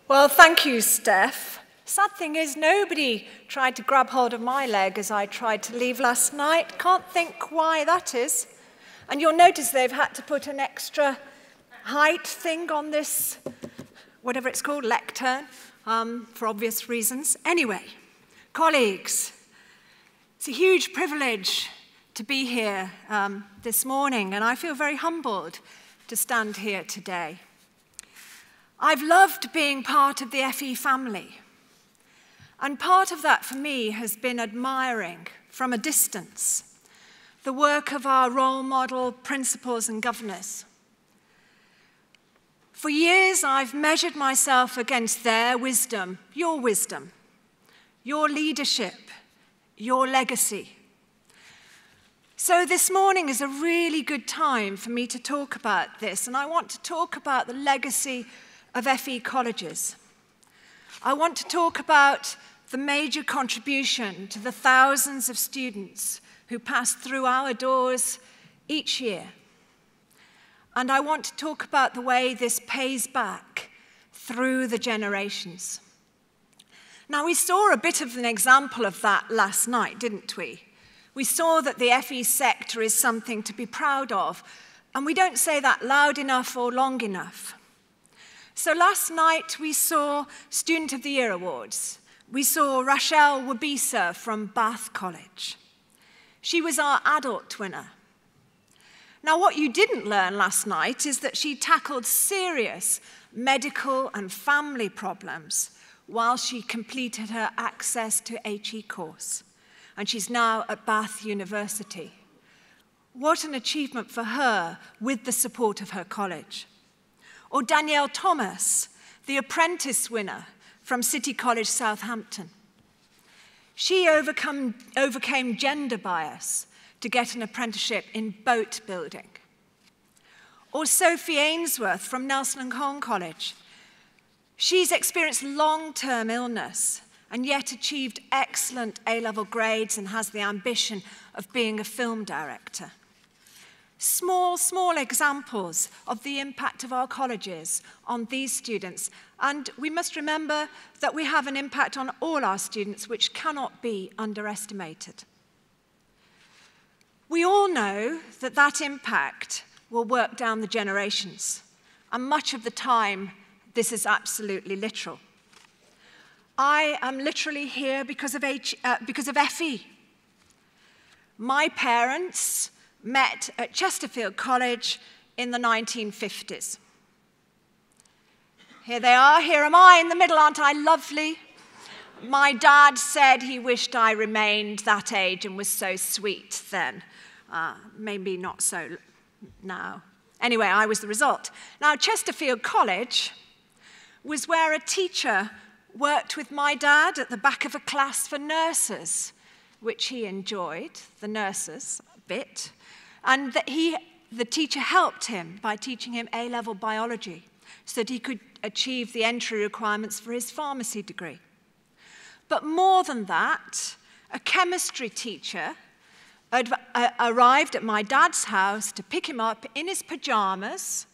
Well, thank you, Steph. Sad thing is, nobody tried to grab hold of my leg as I tried to leave last night. Can't think why that is. And you'll notice they've had to put an extra height thing on this, whatever it's called, lectern, for obvious reasons. Anyway, colleagues, it's a huge privilege to be here this morning, and I feel very humbled to stand here today. I've loved being part of the FE family, and part of that for me has been admiring from a distance the work of our role model principals and governors. For years, I've measured myself against their wisdom, your leadership, your legacy. So this morning is a really good time for me to talk about this, and I want to talk about the legacy of FE colleges. I want to talk about the major contribution to the thousands of students who pass through our doors each year. And I want to talk about the way this pays back through the generations. Now, we saw a bit of an example of that last night, didn't we? We saw that the FE sector is something to be proud of, and we don't say that loud enough or long enough. So last night, we saw Student of the Year awards. We saw Rachel Wabisa from Bath College. She was our adult winner. Now, what you didn't learn last night is that she tackled serious medical and family problems while she completed her Access to HE course. And she's now at Bath University. What an achievement for her with the support of her college. Or Danielle Thomas, the apprentice winner from City College Southampton. She overcame gender bias to get an apprenticeship in boat building. Or Sophie Ainsworth from Nelson and Colne College. She's experienced long-term illness and yet achieved excellent A-level grades and has the ambition of being a film director. Small examples of the impact of our colleges on these students. And we must remember that we have an impact on all our students, which cannot be underestimated. We all know that that impact will work down the generations. And much of the time, this is absolutely literal. I am literally here because of FE. My parents met at Chesterfield College in the 1950s. Here they are, here am I in the middle, aren't I lovely? My dad said he wished I remained that age and was so sweet then. Maybe not so now. Anyway, I was the result. Now, Chesterfield College was where a teacher worked with my dad at the back of a class for nurses, which he enjoyed, the nurses, a bit. And that the teacher helped him by teaching him A-level biology so that he could achieve the entry requirements for his pharmacy degree. But more than that, a chemistry teacher arrived at my dad's house to pick him up in his pajamas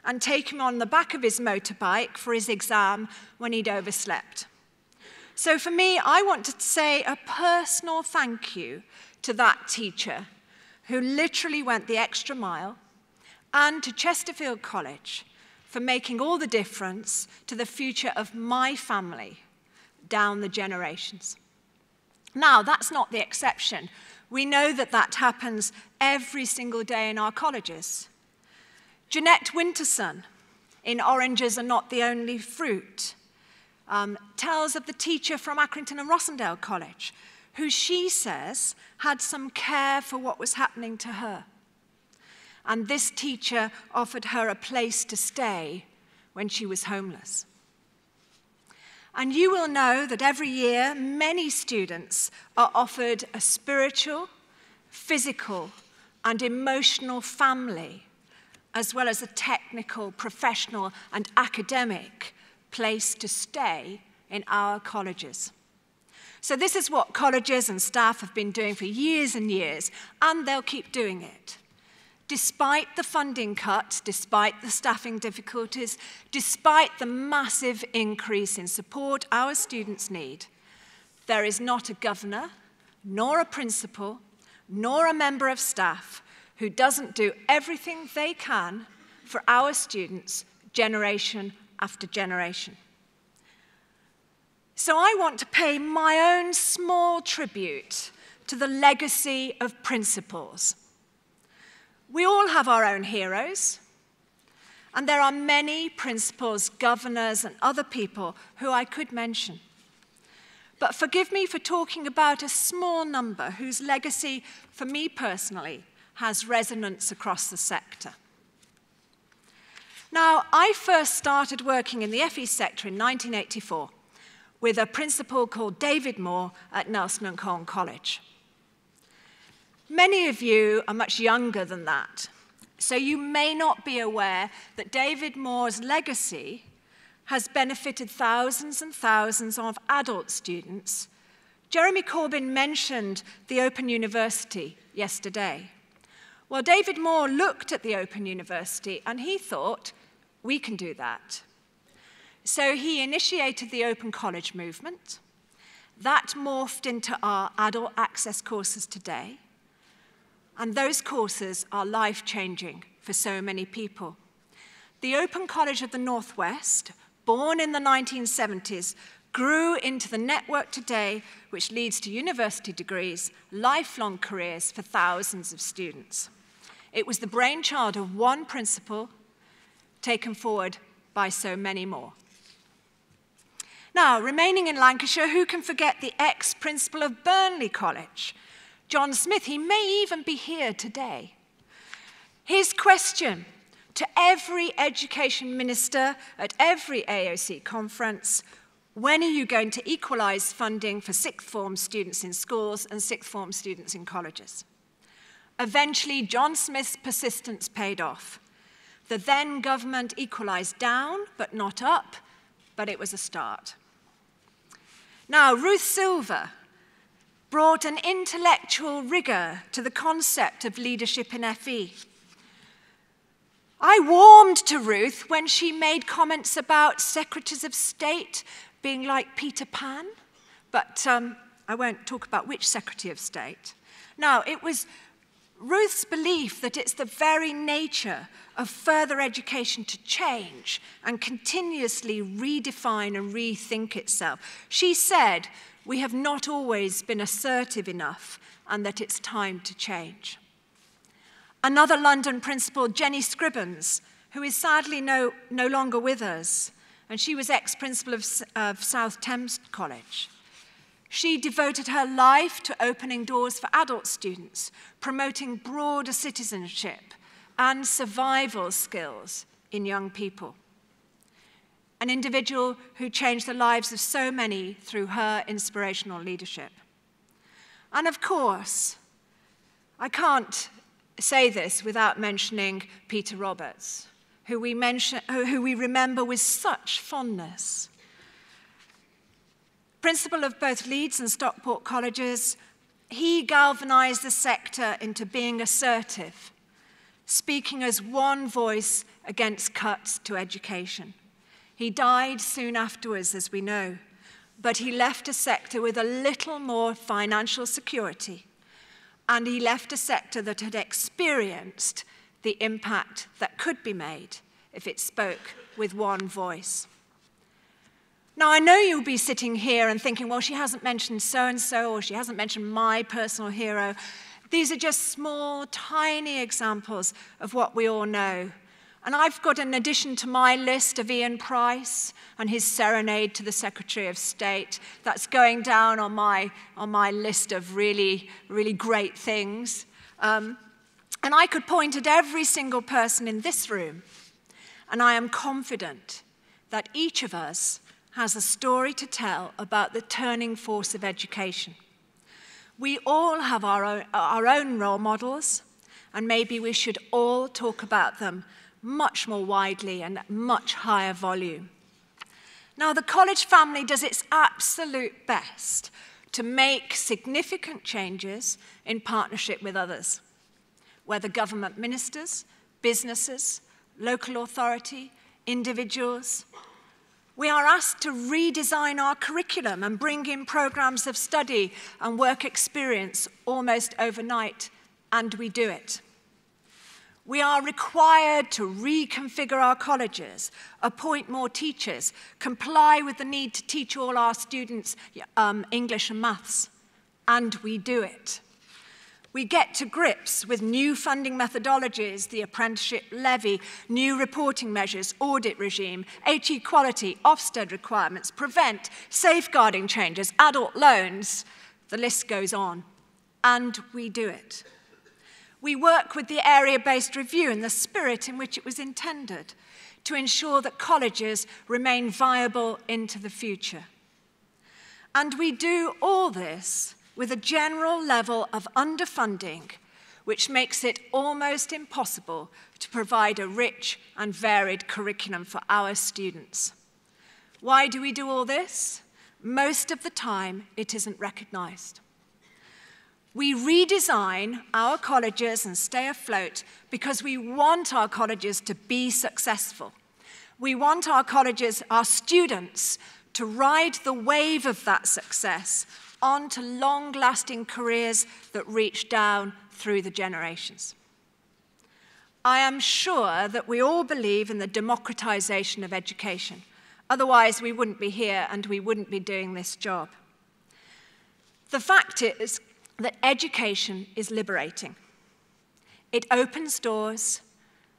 and take him on the back of his motorbike for his exam when he'd overslept. So for me, I want to say a personal thank you to that teacher who literally went the extra mile, and to Chesterfield College for making all the difference to the future of my family down the generations. Now, that's not the exception. We know that that happens every single day in our colleges. Jeanette Winterson, in Oranges Are Not the Only Fruit, tells of the teacher from Accrington and Rossendale College, who she says had some care for what was happening to her. And this teacher offered her a place to stay when she was homeless. And you will know that every year, many students are offered a spiritual, physical, and emotional family, as well as a technical, professional, and academic place to stay in our colleges. So this is what colleges and staff have been doing for years and years, and they'll keep doing it. despite the funding cuts, despite the staffing difficulties, despite the massive increase in support our students need, there is not a governor, nor a principal, nor a member of staff who doesn't do everything they can for our students, generation after generation. So I want to pay my own small tribute to the legacy of principals. We all have our own heroes, and there are many principals, governors, and other people who I could mention. But forgive me for talking about a small number whose legacy, for me personally, has resonance across the sector. Now, I first started working in the FE sector in 1984 with a principal called David Moore at Nelson & Colne College. Many of you are much younger than that, so you may not be aware that David Moore's legacy has benefited thousands and thousands of adult students. Jeremy Corbyn mentioned the Open University yesterday. Well, David Moore looked at the Open University and he thought, we can do that. So he initiated the Open College movement. That morphed into our adult access courses today. And those courses are life-changing for so many people. The Open College of the Northwest, born in the 1970s, grew into the network today, which leads to university degrees, lifelong careers for thousands of students. It was the brainchild of one principal, taken forward by so many more. Now, remaining in Lancashire, who can forget the ex-principal of Burnley College? John Smith, he may even be here today. His question to every education minister at every AOC conference: when are you going to equalise funding for sixth form students in schools and sixth form students in colleges? Eventually, John Smith's persistence paid off. The then government equalised down, but not up, but it was a start. Now, Ruth Silver brought an intellectual rigour to the concept of leadership in FE. I warmed to Ruth when she made comments about secretaries of state being like Peter Pan, but I won't talk about which Secretary of State. Now, it was Ruth's belief that it's the very nature of further education to change and continuously redefine and rethink itself. She said, we have not always been assertive enough and that it's time to change. Another London principal, Jenny Scribbens, who is sadly no longer with us, and she was ex-principal of South Thames College. She devoted her life to opening doors for adult students, promoting broader citizenship and survival skills in young people. An individual who changed the lives of so many through her inspirational leadership. And of course, I can't say this without mentioning Peter Roberts, who we remember with such fondness. Principal of both Leeds and Stockport colleges, he galvanized the sector into being assertive, speaking as one voice against cuts to education. He died soon afterwards, as we know, but he left a sector with a little more financial security, and he left a sector that had experienced the impact that could be made if it spoke with one voice. Now, I know you'll be sitting here and thinking, well, she hasn't mentioned so-and-so, or she hasn't mentioned my personal hero. These are just small, tiny examples of what we all know. And I've got an addition to my list of Ian Price and his serenade to the Secretary of State. That's going down on my list of really, really great things. And I could point at every single person in this room, and I am confident that each of us has a story to tell about the turning force of education. We all have our own role models, and maybe we should all talk about them much more widely and at much higher volume. Now, the college family does its absolute best to make significant changes in partnership with others. whether government ministers, businesses, local authority, individuals. We are asked to redesign our curriculum and bring in programs of study and work experience almost overnight, and we do it. We are required to reconfigure our colleges, appoint more teachers, comply with the need to teach all our students English and maths, and we do it. We get to grips with new funding methodologies, the apprenticeship levy, new reporting measures, audit regime, age equality, Ofsted requirements, prevent, safeguarding changes, adult loans. The list goes on. And we do it. We work with the area-based review in the spirit in which it was intended to ensure that colleges remain viable into the future. And we do all this with a general level of underfunding, which makes it almost impossible to provide a rich and varied curriculum for our students. Why do we do all this? Most of the time, it isn't recognized. We redesign our colleges and stay afloat because we want our colleges to be successful. We want our colleges, our students, to ride the wave of that success on to long-lasting careers that reach down through the generations. I am sure that we all believe in the democratization of education. Otherwise, we wouldn't be here and we wouldn't be doing this job. The fact is that education is liberating. It opens doors,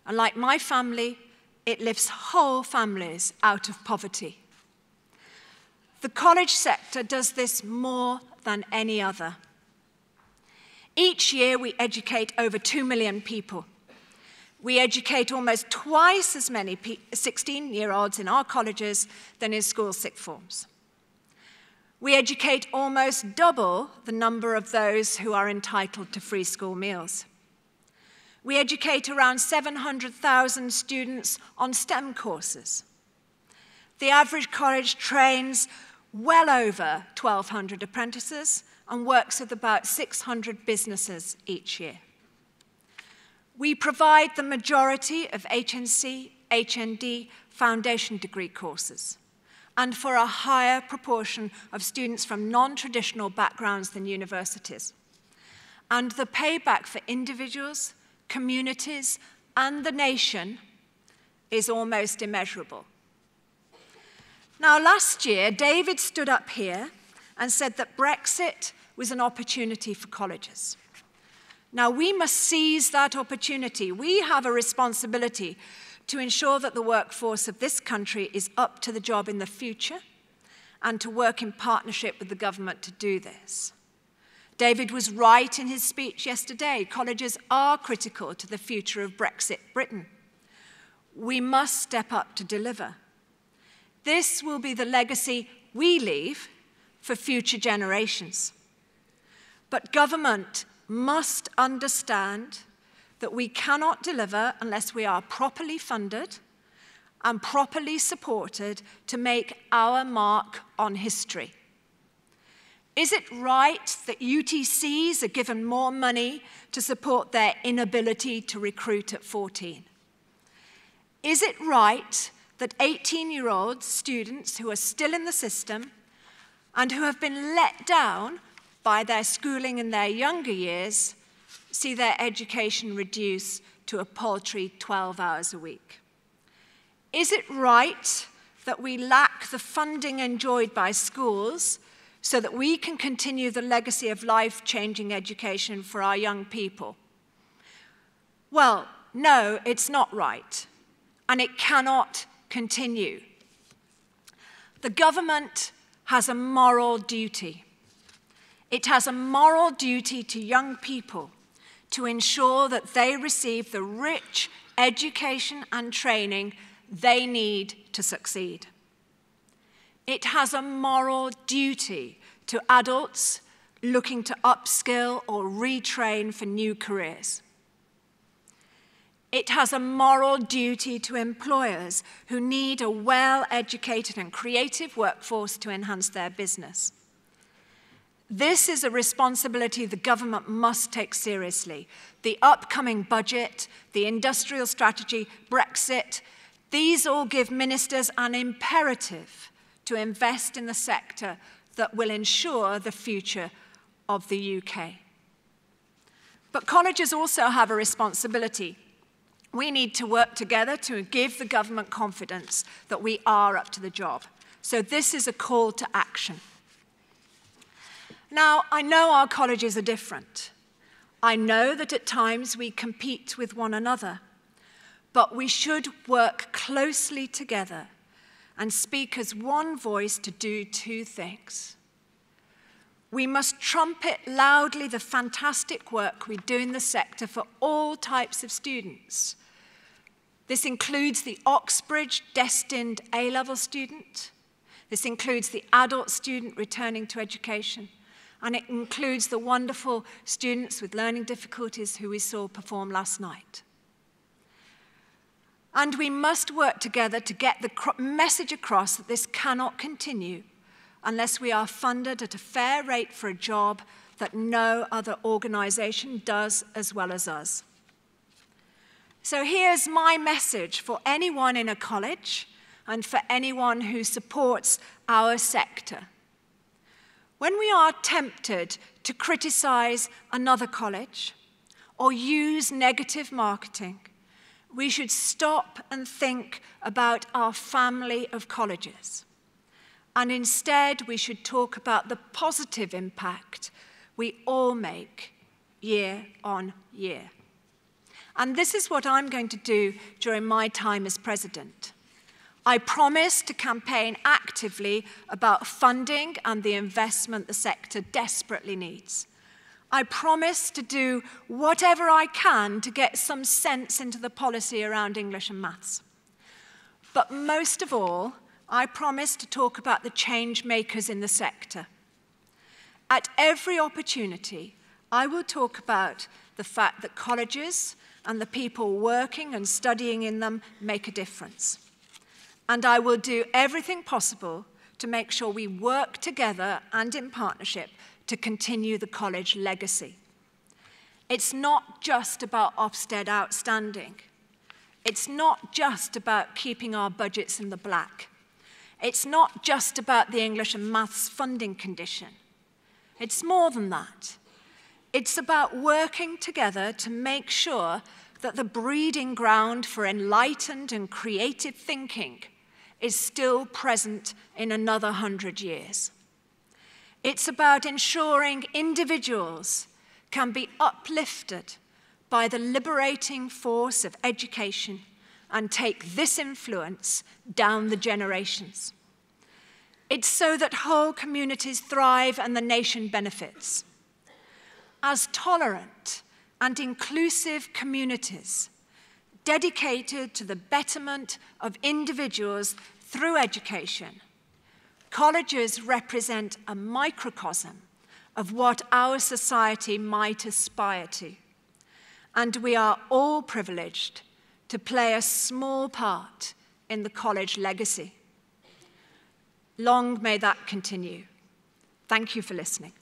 and like my family, it lifts whole families out of poverty. The college sector does this more than any other. Each year, we educate over 2 million people. We educate almost twice as many 16-year-olds in our colleges than in school sixth forms. We educate almost double the number of those who are entitled to free school meals. We educate around 700,000 students on STEM courses. The average college trains well over 1,200 apprentices and works with about 600 businesses each year. We provide the majority of HNC, HND foundation degree courses, and for a higher proportion of students from non-traditional backgrounds than universities. And the payback for individuals, communities, and the nation is almost immeasurable. Now, last year, David stood up here and said that Brexit was an opportunity for colleges. Now, we must seize that opportunity. We have a responsibility to ensure that the workforce of this country is up to the job in the future and to work in partnership with the government to do this. David was right in his speech yesterday. Colleges are critical to the future of Brexit Britain. We must step up to deliver. This will be the legacy we leave for future generations. But government must understand that we cannot deliver unless we are properly funded and properly supported to make our mark on history. Is it right that UTCs are given more money to support their inability to recruit at 14? Is it right that 18-year-old students who are still in the system and who have been let down by their schooling in their younger years see their education reduced to a paltry 12 hours a week? Is it right that we lack the funding enjoyed by schools so that we can continue the legacy of life-changing education for our young people? Well, no, it's not right, and it cannot continue. The government has a moral duty. It has a moral duty to young people to ensure that they receive the rich education and training they need to succeed. It has a moral duty to adults looking to upskill or retrain for new careers. It has a moral duty to employers who need a well-educated and creative workforce to enhance their business. This is a responsibility the government must take seriously. The upcoming budget, the industrial strategy, Brexit, these all give ministers an imperative to invest in the sector that will ensure the future of the UK. But colleges also have a responsibility. We need to work together to give the government confidence that we are up to the job. So this is a call to action. Now, I know our colleges are different. I know that at times we compete with one another, but we should work closely together and speak as one voice to do two things. We must trumpet loudly the fantastic work we do in the sector for all types of students. This includes the Oxbridge-destined A-level student. This includes the adult student returning to education. And it includes the wonderful students with learning difficulties who we saw perform last night. And we must work together to get the message across that this cannot continue unless we are funded at a fair rate for a job that no other organization does as well as us. So here's my message for anyone in a college and for anyone who supports our sector. When we are tempted to criticize another college or use negative marketing, we should stop and think about our family of colleges. And instead, we should talk about the positive impact we all make year on year. And this is what I'm going to do during my time as president. I promise to campaign actively about funding and the investment the sector desperately needs. I promise to do whatever I can to get some sense into the policy around English and maths. But most of all, I promise to talk about the change makers in the sector. At every opportunity, I will talk about the fact that colleges and the people working and studying in them make a difference. And I will do everything possible to make sure we work together and in partnership to continue the college legacy. It's not just about Ofsted outstanding. It's not just about keeping our budgets in the black. It's not just about the English and maths funding condition. It's more than that. It's about working together to make sure that the breeding ground for enlightened and creative thinking is still present in another 100 years. It's about ensuring individuals can be uplifted by the liberating force of education and take this influence down the generations. It's so that whole communities thrive and the nation benefits. As tolerant and inclusive communities, dedicated to the betterment of individuals through education, colleges represent a microcosm of what our society might aspire to. And we are all privileged to play a small part in the college legacy. Long may that continue. Thank you for listening.